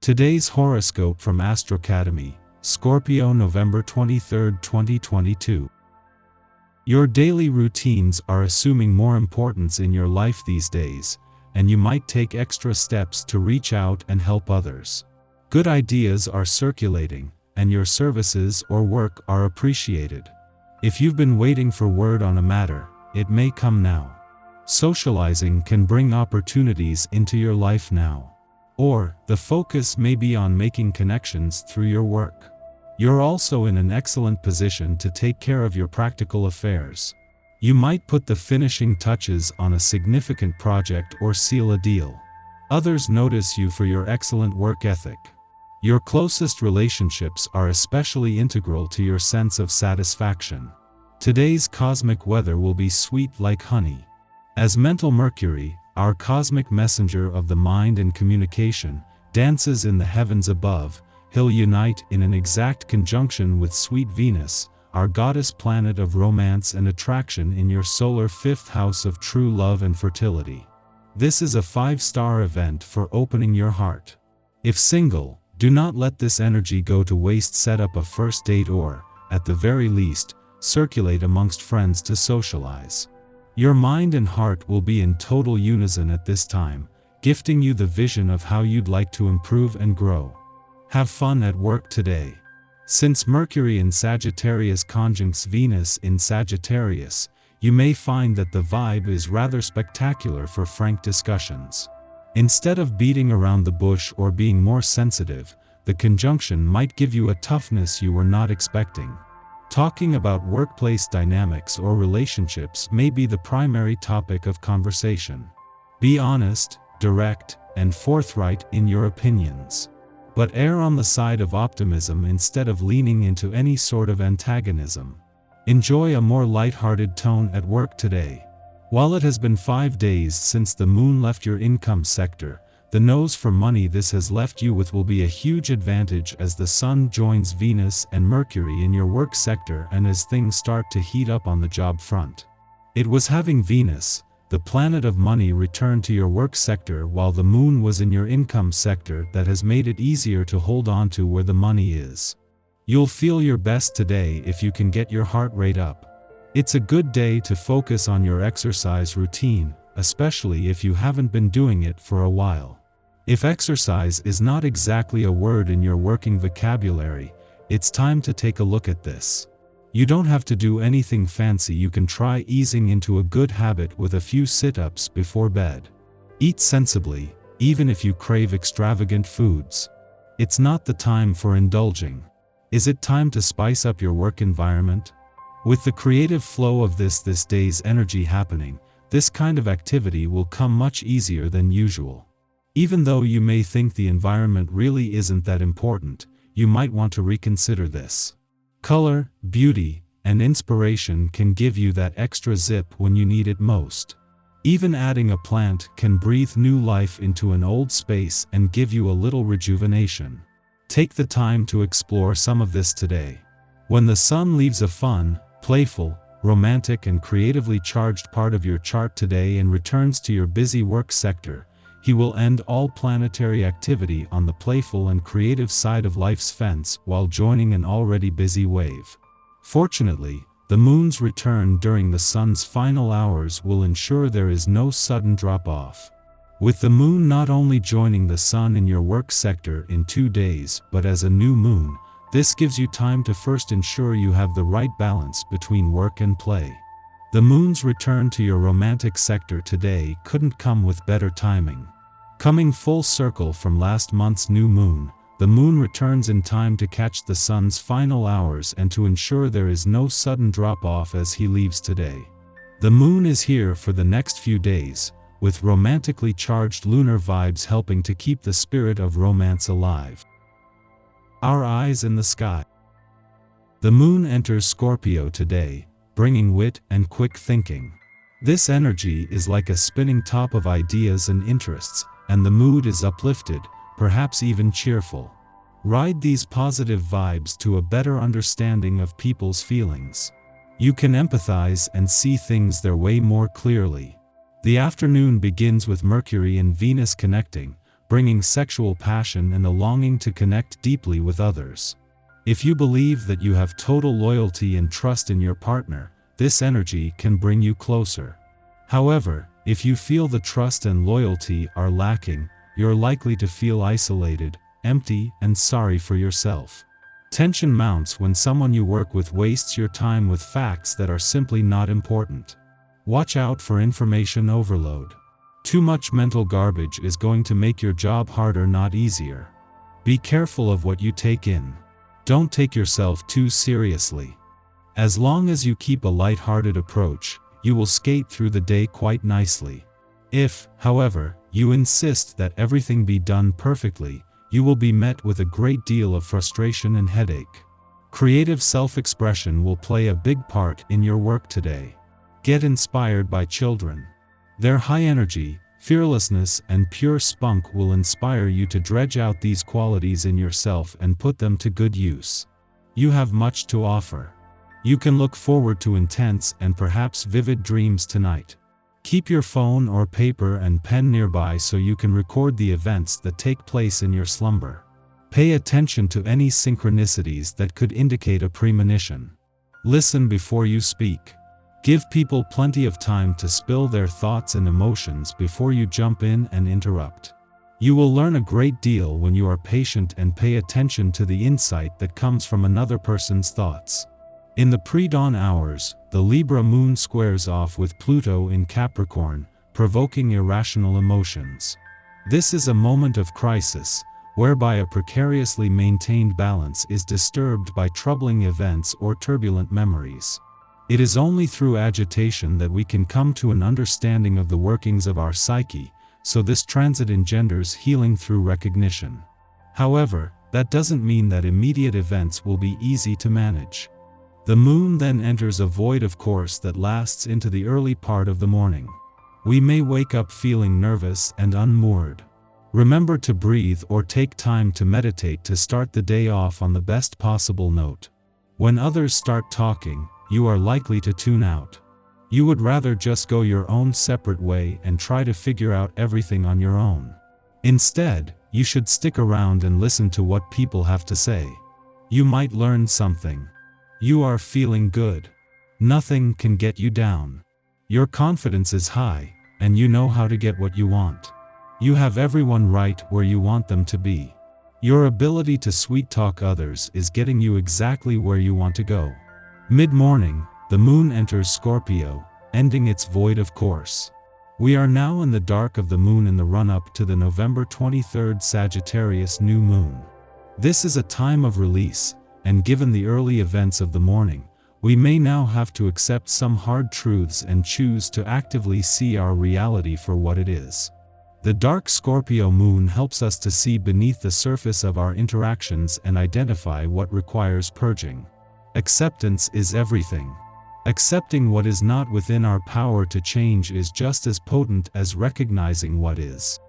Today's horoscope from Astrocademy, Scorpio November 23, 2022. Your daily routines are assuming more importance in your life these days, and you might take extra steps to reach out and help others. Good ideas are circulating, and your services or work are appreciated. If you've been waiting for word on a matter, it may come now. Socializing can bring opportunities into your life now. Or, the focus may be on making connections through your work. You're also in an excellent position to take care of your practical affairs. You might put the finishing touches on a significant project or seal a deal. Others notice you for your excellent work ethic. Your closest relationships are especially integral to your sense of satisfaction. Today's cosmic weather will be sweet like honey. As mental Mercury, our cosmic messenger of the mind and communication, dances in the heavens above, he'll unite in an exact conjunction with sweet Venus, our goddess planet of romance and attraction in your solar fifth house of true love and fertility. This is a 5-star event for opening your heart. If single, do not let this energy go to waste. Set up a first date or, at the very least, circulate amongst friends to socialize. Your mind and heart will be in total unison at this time, gifting you the vision of how you'd like to improve and grow. Have fun at work today. Since Mercury in Sagittarius conjuncts Venus in Sagittarius, you may find that the vibe is rather spectacular for frank discussions. Instead of beating around the bush or being more sensitive, the conjunction might give you a toughness you were not expecting. Talking about workplace dynamics or relationships may be the primary topic of conversation. Be honest, direct, and forthright in your opinions. But err on the side of optimism instead of leaning into any sort of antagonism. Enjoy a more light-hearted tone at work today. While it has been 5 days since the moon left your income sector, the nose for money this has left you with will be a huge advantage as the sun joins Venus and Mercury in your work sector and as things start to heat up on the job front. It was having Venus, the planet of money, return to your work sector while the moon was in your income sector that has made it easier to hold on to where the money is. You'll feel your best today if you can get your heart rate up. It's a good day to focus on your exercise routine, especially if you haven't been doing it for a while. If exercise is not exactly a word in your working vocabulary, it's time to take a look at this. You don't have to do anything fancy. You can try easing into a good habit with a few sit-ups before bed. Eat sensibly, even if you crave extravagant foods. It's not the time for indulging. Is it time to spice up your work environment? With the creative flow of this day's energy happening, this kind of activity will come much easier than usual. Even though you may think the environment really isn't that important, you might want to reconsider this. Color, beauty, and inspiration can give you that extra zip when you need it most. Even adding a plant can breathe new life into an old space and give you a little rejuvenation. Take the time to explore some of this today. When the sun leaves a fun, playful, romantic and creatively charged part of your chart today and returns to your busy work sector, he will end all planetary activity on the playful and creative side of life's fence while joining an already busy wave. Fortunately, the moon's return during the sun's final hours will ensure there is no sudden drop-off. With the moon not only joining the sun in your work sector in 2 days but as a new moon, this gives you time to first ensure you have the right balance between work and play. The moon's return to your romantic sector today couldn't come with better timing. Coming full circle from last month's new moon, the moon returns in time to catch the sun's final hours and to ensure there is no sudden drop-off as he leaves today. The moon is here for the next few days, with romantically charged lunar vibes helping to keep the spirit of romance alive. Our eyes in the sky. The moon enters Scorpio today, bringing wit and quick thinking. This energy is like a spinning top of ideas and interests, and the mood is uplifted, perhaps even cheerful. Ride these positive vibes to a better understanding of people's feelings. You can empathize and see things their way more clearly. The afternoon begins with Mercury and Venus connecting, bringing sexual passion and a longing to connect deeply with others. If you believe that you have total loyalty and trust in your partner, this energy can bring you closer. However, if you feel the trust and loyalty are lacking, you're likely to feel isolated, empty, and sorry for yourself. Tension mounts when someone you work with wastes your time with facts that are simply not important. Watch out for information overload. Too much mental garbage is going to make your job harder, not easier. Be careful of what you take in. Don't take yourself too seriously. As long as you keep a light-hearted approach, you will skate through the day quite nicely. If, however, you insist that everything be done perfectly, you will be met with a great deal of frustration and headache. Creative self-expression will play a big part in your work today. Get inspired by children. Their high energy, fearlessness, and pure spunk will inspire you to dredge out these qualities in yourself and put them to good use. You have much to offer. You can look forward to intense and perhaps vivid dreams tonight. Keep your phone or paper and pen nearby so you can record the events that take place in your slumber. Pay attention to any synchronicities that could indicate a premonition. Listen before you speak. Give people plenty of time to spill their thoughts and emotions before you jump in and interrupt. You will learn a great deal when you are patient and pay attention to the insight that comes from another person's thoughts. In the pre-dawn hours, the Libra moon squares off with Pluto in Capricorn, provoking irrational emotions. This is a moment of crisis, whereby a precariously maintained balance is disturbed by troubling events or turbulent memories. It is only through agitation that we can come to an understanding of the workings of our psyche, so this transit engenders healing through recognition. However, that doesn't mean that immediate events will be easy to manage. The moon then enters a void of course that lasts into the early part of the morning. We may wake up feeling nervous and unmoored. Remember to breathe or take time to meditate to start the day off on the best possible note. When others start talking, you are likely to tune out. You would rather just go your own separate way and try to figure out everything on your own. Instead, you should stick around and listen to what people have to say. You might learn something. You are feeling good. Nothing can get you down. Your confidence is high, and you know how to get what you want. You have everyone right where you want them to be. Your ability to sweet-talk others is getting you exactly where you want to go. Mid-morning, the moon enters Scorpio, ending its void of course. We are now in the dark of the moon in the run-up to the November 23rd Sagittarius new moon. This is a time of release, and given the early events of the morning, we may now have to accept some hard truths and choose to actively see our reality for what it is. The dark Scorpio moon helps us to see beneath the surface of our interactions and identify what requires purging. Acceptance is everything. Accepting what is not within our power to change is just as potent as recognizing what is.